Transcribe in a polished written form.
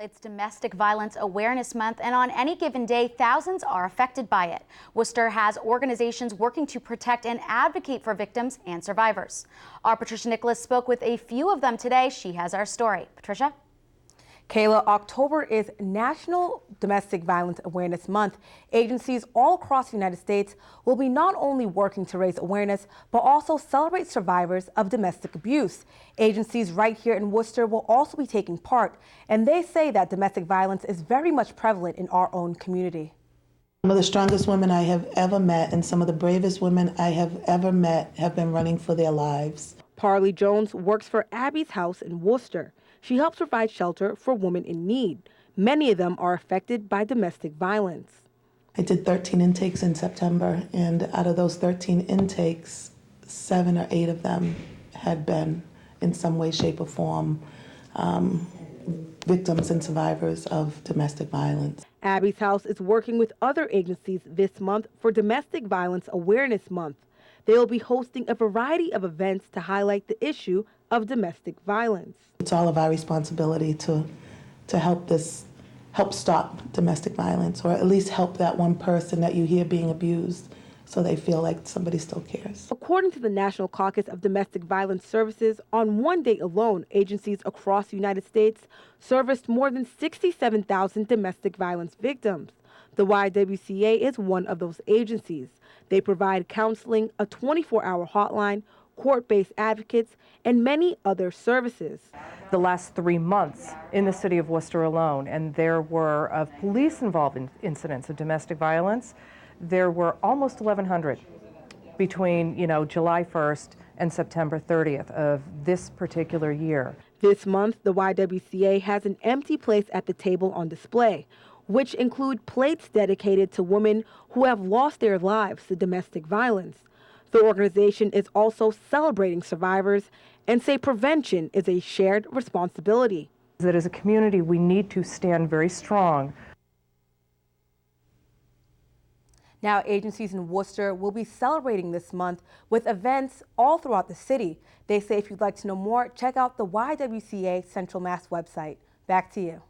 It's Domestic Violence Awareness Month, and on any given day, thousands are affected by it. Worcester has organizations working to protect and advocate for victims and survivors. Our Patricia Nicolas spoke with a few of them today. She has our story. Patricia? Kayla, October is National Domestic Violence Awareness Month. Agencies all across the United States will be not only working to raise awareness, but also celebrate survivors of domestic abuse. Agencies right here in Worcester will also be taking part, and they say that domestic violence is very much prevalent in our own community. Some of the strongest women I have ever met and some of the bravest women I have ever met have been running for their lives. Parley Jones works for Abby's House in Worcester. She helps provide shelter for women in need. Many of them are affected by domestic violence. I did 13 intakes in September, and out of those 13 intakes, 7 or 8 of them had been in some way, shape, or form victims and survivors of domestic violence. Abby's House is working with other agencies this month for Domestic Violence Awareness Month. They will be hosting a variety of events to highlight the issue of domestic violence. It's all of our responsibility to help stop domestic violence, or at least help that one person that you hear being abused so they feel like somebody still cares. According to the National Caucus of Domestic Violence Services, on one day alone, agencies across the United States serviced more than 67,000 domestic violence victims. The YWCA is one of those agencies. They provide counseling, a 24-hour hotline, court-based advocates, and many other services. The last 3 months in the city of Worcester alone, and there were of police-involved incidents of domestic violence, there were almost 1,100 between July 1st and September 30th of this particular year. This month, the YWCA has an empty place at the table on display, which include plates dedicated to women who have lost their lives to domestic violence. The organization is also celebrating survivors and say prevention is a shared responsibility. That as a community, we need to stand very strong. Now, agencies in Worcester will be celebrating this month with events all throughout the city. They say if you'd like to know more, check out the YWCA Central Mass website. Back to you.